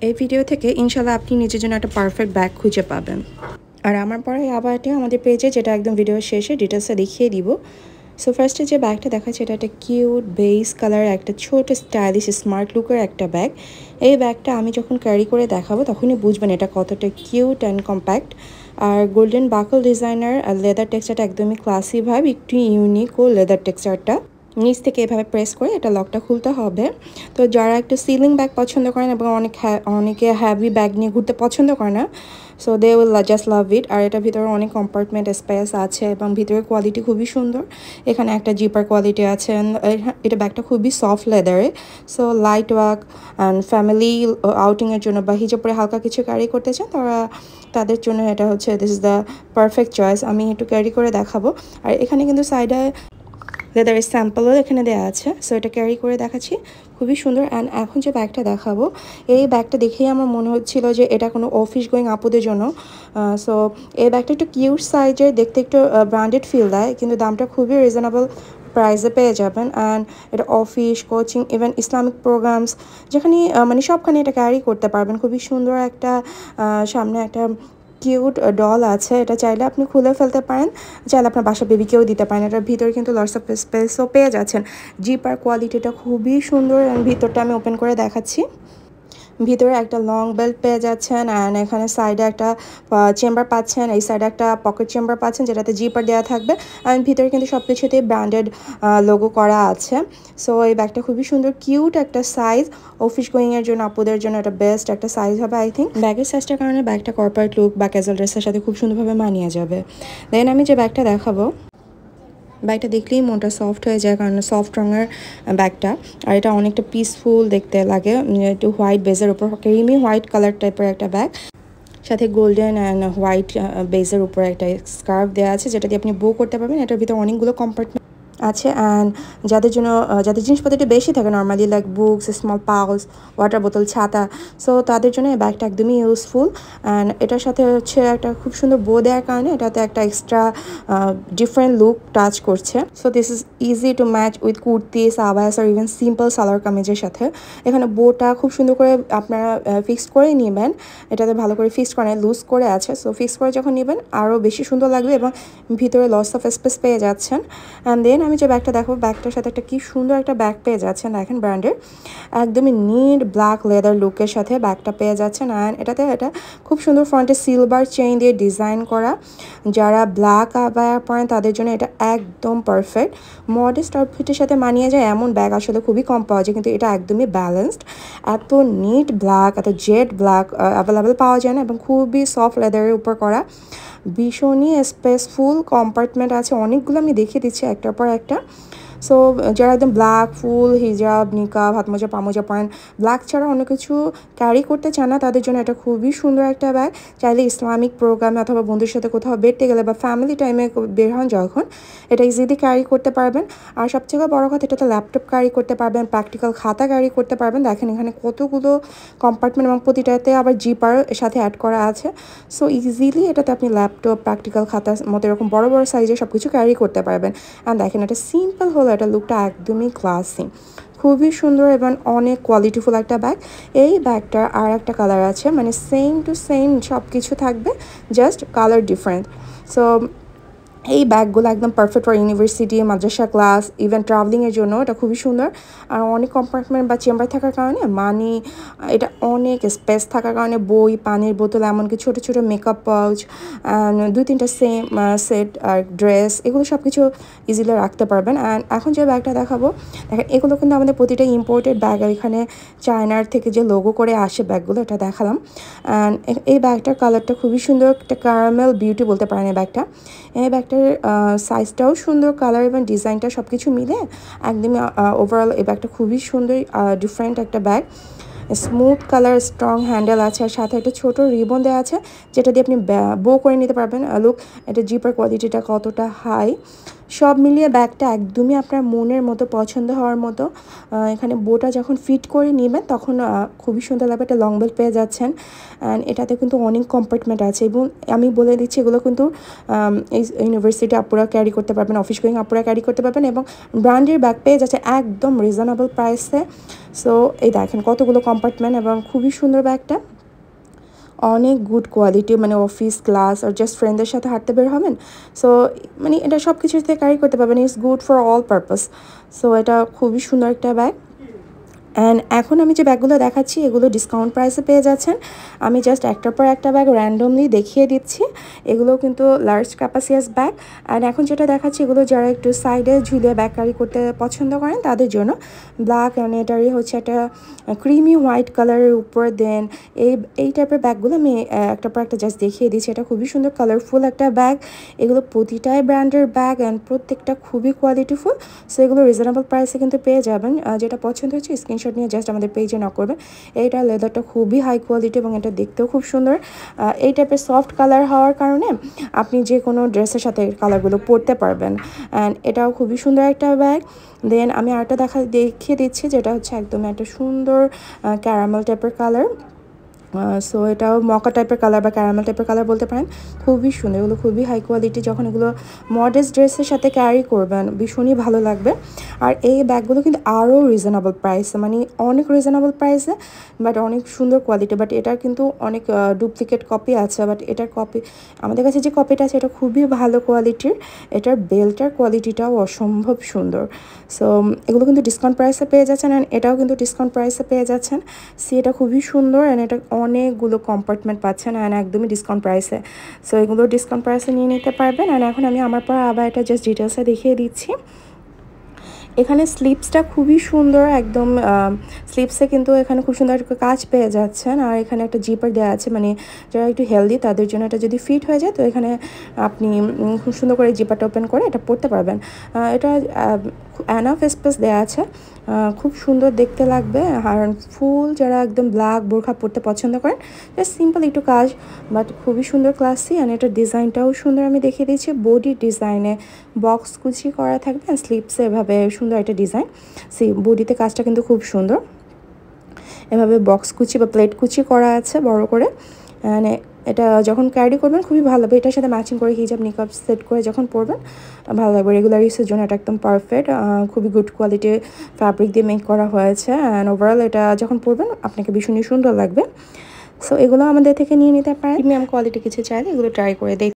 এই ভিডিও থেকে ইনশাল্লাহ আপনি নিজের জন্য একটা পারফেক্ট ব্যাগ খুঁজে পাবেন। আর আমার পরে আবারটি আমাদের পেজে, যেটা একদম ভিডিও শেষে ডিটেলসে দেখিয়ে দিব। সো ফার্স্টে যে ব্যাগটা দেখাচ্ছে এটা একটা কিউট বেস কালার, একটা ছোট স্টাইলিশ স্মার্ট লুকের একটা ব্যাগ। এই ব্যাগটা আমি যখন ক্যারি করে দেখাবো তখনই বুঝবেন এটা কতটা কিউট অ্যান্ড কম্প্যাক্ট। আর গোল্ডেন বাকল ডিজাইনার আর লেদার টেক্সচারটা একদমই ক্লাসি ভাব, একটু ইউনিক ও লেদার টেক্সচারটা। নিচ থেকে এভাবে প্রেস করে এটা লকটা খুলতে হবে। তো যারা একটু সিলিং ব্যাগ পছন্দ করেন এবং অনেকে হ্যাভি ব্যাগ নিয়ে ঘুরতে পছন্দ করে না, so they will just love it. আর এটার ভিতরে অনেক কম্পার্টমেন্ট স্পেস আছে এবং ভিতরের কোয়ালিটি খুবই সুন্দর। এখানে একটা জিপার কোয়ালিটি আছে। এটা ব্যাগটা খুবই সফট লেদারে। So light work and family আউটিংয়ের জন্য বা হিজাব পরে হালকা কিছু ক্যারি করতে চান তাদের জন্য এটা হচ্ছে this is the perfect choice. আমি একটু ক্যারি করে দেখাবো। আর এখানে কিন্তু সাইডে লেদারের স্যাম্পলও এখানে দেওয়া আছে। সো এটা ক্যারি করে দেখাচ্ছি, খুবই সুন্দর। অ্যান্ড এখন যে ব্যাগটা দেখাবো, এই ব্যাগটা দেখেই আমার মনে হচ্ছিল যে এটা কোনো অফিস গোয়িং আপুদের জন্য। সো এই ব্যাগটা একটু কিউট সাইজের, দেখতে একটু ব্র্যান্ডেড ফিল দেয়, কিন্তু দামটা খুবই রিজনেবল প্রাইসে পেয়ে যাবেন। অ্যান্ড এটা office, coaching, even Islamic programs যেখানে মানে সবখানে এটা ক্যারি করতে পারবেন। খুবই সুন্দর একটা সামনে একটা কিউট ডল আছে, এটা চাইলে আপনি খুলে ফেলতে পারেন, চাইলে আপনার বাসা বেবিকেও দিতে পারেন। এটার ভিতরে কিন্তু লটস অফ স্পেসও পেয়ে যাচ্ছেন। জিপার কোয়ালিটিটা খুবই সুন্দর। অ্যান্ড ভিতরটা আমি ওপেন করে দেখাচ্ছি। ভিতরে একটা লং বেল্ট পেয়ে যাচ্ছেন। অ্যান্ড এখানে সাইডে একটা চেম্বার পাচ্ছেন, এই সাইডে একটা পকেট চেম্বার পাচ্ছেন যেটাতে জিপার দেওয়া থাকবে। অ্যান্ড ভিতরে কিন্তু সব কিছুতেই ব্র্যান্ডেড লোগো করা আছে। সো এই ব্যাগটা খুবই সুন্দর, কিউট একটা সাইজ। অফিস গোয়িংয়ের জন্য আপুদের জন্য এটা বেস্ট একটা সাইজ হবে আই থিঙ্ক। ব্যাগের সাইজটার কারণে ব্যাগটা কর্পোরেট লুক বা ক্যাজুয়াল ড্রেসের সাথে খুব সুন্দরভাবে মানিয়ে যাবে। দেন আমি যে ব্যাগটা দেখাবো, ব্যাগটা দেখলেই মনটা সফট হয়ে যায়, কারণ সফট রঙের ব্যাগটা। আর এটা অনেকটা পিসফুল দেখতে লাগে। একটু হোয়াইট বেজের উপর, ক্রিমি হোয়াইট কালার টাইপের একটা ব্যাগ, সাথে গোল্ডেন অ্যান্ড হোয়াইট বেজের উপর একটা স্কার্ফ দেওয়া আছে যেটা দিয়ে আপনি বো করতে পারবেন। এটার ভিতরে অনেকগুলো কম্পার্টমেন্ট আছে। অ্যান্ড যাদের জন্য যাদের জিনিসপত্র একটু বেশি থাকে normally, like books, small pouch, water বোতল, ছাতা, সো তাদের জন্য এই ব্যাগটা একদমই ইউজফুল। অ্যান্ড এটার সাথে হচ্ছে একটা খুব সুন্দর বো দেওয়ার কারণে এটাতে একটা এক্সট্রা ডিফারেন্ট লুক টাচ করছে। So this is easy to match with kurtis, abayas আর ইভেন সিম্পল সালোয়ার কামিজের সাথে। এখানে বোটা খুব সুন্দর করে আপনারা ফিক্সড করে নেবেন। এটাতে ভালো করে ফিক্সড করে লুজ করে আছে। সো ফিক্স করে যখন নেবেন আরও বেশি সুন্দর লাগবে এবং ভিতরে লস অফ স্পেস পেয়ে যাচ্ছেন। অ্যান্ড দেন আমি যে ব্যাগটা দেখো, ব্যাগটার সাথে একটা কি সুন্দর একটা ব্যাগ পেয়ে যাচ্ছেন। দেখেন ব্র্যান্ডের একদমই নিট ব্ল্যাক লেদার লুকের সাথে ব্যাগটা পেয়ে যাচ্ছেন। অ্যান্ড এটা খুব সুন্দর ফ্রন্টে সিলভার চেইন দিয়ে ডিজাইন করা। যারা ব্ল্যাক আবায়া পরেন তাদের জন্য এটা একদম পারফেক্ট। মডেস্ট আউটফিটের সাথে মানিয়ে যায় এমন ব্যাগ আসলে খুবই কম পাওয়া যায়, কিন্তু এটা একদমই ব্যালেন্সড। এত নিট ব্ল্যাক, এত জেড ব্ল্যাক অ্যাভেলেবেল পাওয়া যায় না, এবং খুবই সফট লেদারের উপর করা। ভীষণই স্পেসফুল কম্পার্টমেন্ট আছে অনেকগুলো, আমি দেখিয়ে দিচ্ছি একটার পর একটা। সো যারা একদম ব্ল্যাক ফুল হিজাব, নিকাব, হাত মোজা, পা মোজা পরেন, ব্ল্যাক ছাড়া অন্য কিছু ক্যারি করতে চান না, তাদের জন্য এটা খুবই সুন্দর একটা ব্যাগ। চাইলে ইসলামিক প্রোগ্রামে অথবা বন্ধুর সাথে কোথাও বেরতে গেলে বা ফ্যামিলি টাইমে বের হন যখন, এটা ইজিলি ক্যারি করতে পারবেন। আর সবথেকে বড় কথা, এটাতে ল্যাপটপ ক্যারি করতে পারবেন, প্র্যাকটিক্যাল খাতা ক্যারি করতে পারবেন। দেখেন এখানে কতগুলো কম্পার্টমেন্ট এবং প্রতিটাতে আবার জিপার সাথে অ্যাড করা আছে। সো ইজিলি এটাতে আপনি ল্যাপটপ, প্র্যাকটিক্যাল খাতার মতো এরকম বড় বড় সাইজের সব কিছু ক্যারি করতে পারবেন। অ্যান্ড দেখেন এটা সিম্পল হলো, এটা লুকটা একদমই ক্লাসি, খুবই সুন্দর এবং অনেক কোয়ালিটিফুল একটা ব্যাগ। এই ব্যাগটার আর একটা কালার আছে, মানে সেম টু সেম সব কিছু থাকবে, জাস্ট কালার ডিফারেন্ট। সো এই ব্যাগগুলো একদম পারফেক্ট ফর ইউনিভার্সিটি, মাদ্রাসা ক্লাস, ইভেন ট্রাভেলিংয়ের জন্য এটা খুবই সুন্দর। আর অনেক কম্পার্টমেন্ট বা চেম্বার থাকার কারণে এটা অনেক স্পেস থাকার কারণে বই, পানির বোতল, এমনকি ছোটো ছোটো মেকআপ পাউচ, দুই তিনটা সেট আর ড্রেস, এগুলো সব কিছু ইজিলি রাখতে পারবেন। অ্যান্ড এখন যে ব্যাগটা দেখাবো, দেখেন এগুলো কিন্তু আমাদের প্রতিটা ইম্পোর্টেড ব্যাগ। এখানে চায়নার থেকে যে লোগো করে আসে ব্যাগগুলো, এটা দেখালাম। অ্যান্ড এই ব্যাগটার কালারটা খুবই সুন্দর, একটা ক্যারামেল বিউটি বলতে পারেন এই ব্যাগটা। এই ব্যাগটার সাইজটাও সুন্দর, কালার এবং ডিজাইনটা সব কিছু মিলে একদমই ওভারঅল এই ব্যাগটা খুবই সুন্দর, ডিফারেন্ট একটা bag. Smooth colour, strong handle আছে, আর সাথে একটা ছোট রিবন দেওয়া আছে যেটা দিয়ে আপনি বো করে নিতে পারবেন। লুক, এটা জিপার কোয়ালিটিটা কতটা হাই। সব মিলিয়ে ব্যাগটা একদমই আপনার মনের মতো, পছন্দ হওয়ার মতো। এখানে বোটা যখন ফিট করে নেবেন তখন খুবই সুন্দর লাগবে। একটা লং বেল্ট পেয়ে যাচ্ছেন, অ্যান্ড এটাতে কিন্তু অনেক কম্পার্টমেন্ট আছে। এবং আমি বলে দিচ্ছি এগুলো কিন্তু এই ইউনিভার্সিটি আপুরা ক্যারি করতে পারবেন, অফিস গোয়িং আপুরা ক্যারি করতে পারবেন, এবং ব্র্যান্ডের ব্যাগ পেয়ে যাচ্ছে একদম রিজনেবল প্রাইসে। সো এই দেখেন কতগুলো কম্পার্টমেন্ট এবং খুবই সুন্দর ব্যাগটা, অনেক গুড কোয়ালিটি, মানে অফিস, ক্লাস আর জাস্ট ফ্রেন্ডদের সাথে হাঁটতে বের হবেন। সো মানে এটা সব কিছুতে ক্যারি করতে পারবেন, it's good for all purpose. So এটা খুবই সুন্দর একটা ব্যাগ। অ্যান্ড এখন আমি যে ব্যাগগুলো দেখাচ্ছি এগুলো ডিসকাউন্ট প্রাইসে পেয়ে যাচ্ছেন। আমি জাস্ট একটার পর একটা ব্যাগ র্যান্ডমলি দেখিয়ে দিচ্ছি। এগুলো কিন্তু লার্জ ক্যাপাসিয়াস ব্যাগ। অ্যান্ড এখন যেটা দেখাচ্ছি এগুলো যারা একটু সাইডে ঝুলিয়ে ব্যাগ ক্যারি করতে পছন্দ করেন তাদের জন্য। ব্ল্যাক অ্যান্ড এটারই হচ্ছে একটা ক্রিমি হোয়াইট কালারের উপর দেন এই টাইপের ব্যাগগুলো আমি একটার পর একটা জাস্ট দেখিয়ে দিচ্ছি। এটা খুবই সুন্দর কালারফুল একটা ব্যাগ। এগুলো প্রতিটাই ব্র্যান্ডের ব্যাগ অ্যান্ড প্রত্যেকটা খুবই কোয়ালিটিফুল। সো এগুলো রিজনেবল প্রাইসে কিন্তু পেয়ে যাবেন। যেটা পছন্দ হচ্ছে স্ক্রিনশট নিয়ে জাস্ট আমাদের পেজে নক করবেন। এইটা লেদারটা খুবই হাই কোয়ালিটি এবং এটা দেখতেও খুব সুন্দর। এই টাইপের সফট কালার হওয়ার কারণে আপনি যে কোনো ড্রেসের সাথে কালারগুলো পরতে পারবেন। অ্যান্ড এটাও খুবই সুন্দর একটা ব্যাগ। দেন আমি আরেকটা দেখিয়ে দিচ্ছি যেটা হচ্ছে একদম একটা সুন্দর ক্যারামেল টাইপের কালার। সো এটাও মকা টাইপের কালার বা ক্যারামেল টাইপের কালার বলতে পারেন। খুবই সুন্দর, এগুলো খুবই হাই কোয়ালিটি। যখন এগুলো মডেস্ট ড্রেসের সাথে ক্যারি করবেন ভীষণই ভালো লাগবে। আর এই ব্যাগগুলো কিন্তু আরও রিজনেবল প্রাইসে, মানে অনেক রিজনেবল প্রাইসে, বাট অনেক সুন্দর কোয়ালিটি। বাট এটার কিন্তু অনেক ডুপ্লিকেট কপি আছে, বাট এটার কপি আমাদের কাছে যে কপিটা আছে এটা খুবই ভালো কোয়ালিটির। এটার বেল্টার কোয়ালিটিটাও অসম্ভব সুন্দর। সো এগুলো কিন্তু ডিসকাউন্ট প্রাইসে পেয়ে যাচ্ছেন, অ্যান্ড এটাও কিন্তু ডিসকাউন্ট প্রাইসে পেয়ে যাচ্ছেন। সি এটা খুবই সুন্দর অ্যান্ড এটা অনেকগুলো কম্পার্টমেন্ট পাচ্ছেন অ্যান্ড একদমই ডিসকাউন্ট প্রাইসে। সো এগুলো ডিসকাউন্ট প্রাইসে নিয়ে নিতে পারবেন। অ্যান্ড এখন আমি আমার পর আবার এটা জাস্ট ডিটেলসে দেখিয়ে দিচ্ছি। এখানে স্লিপসটা খুবই সুন্দর, একদম স্লিপসে কিন্তু এখানে খুব সুন্দর কাজ পেয়ে যাচ্ছেন। আর এখানে একটা জিপার দেওয়া আছে, মানে যারা একটু হেলদি তাদের জন্য এটা যদি ফিট হয়ে যায় তো এখানে আপনি খুব সুন্দর করে জিপারটা ওপেন করে এটা পরতে পারবেন। এটা অ্যানাফ স্পেস দেওয়া আছে, খুব সুন্দর দেখতে লাগবে। আর ফুল যারা একদম ব্ল্যাক বোরখা পরতে পছন্দ করেন, জাস্ট সিম্পল একটু কাজ, বাট খুবই সুন্দর ক্লাসি। অ্যান্ড এটার ডিজাইনটাও সুন্দর, আমি দেখিয়ে দিচ্ছি। বডি ডিজাইনে বক্স কুচি করা থাকবে, অ্যান্ড স্লিপসে এভাবে সুন্দর একটা ডিজাইন। বডিতে কাজটা কিন্তু খুব সুন্দর, এভাবে বক্স কুচি বা প্লেট কুচি করা আছে বড় করে। মানে এটা যখন ক্যারি করবেন খুবই ভালো লাগবে। এটার সাথে ম্যাচিং করে হিজাব নিকাব সেট করে যখন পরবেন ভালো লাগবে। রেগুলার ইউজের জন্য এটা একদম পারফেক্ট। খুবই গুড কোয়ালিটির ফ্যাব্রিক দিয়ে মেক করা হয়েছে, অ্যান্ড ওভারঅল এটা যখন পরবেন আপনাকে ভীষণই সুন্দর লাগবে। সো এগুলো আমাদের থেকে নিয়ে নিতে পারেন। প্রিমিয়াম কোয়ালিটি কিছু চাইলে এগুলো ট্রাই করে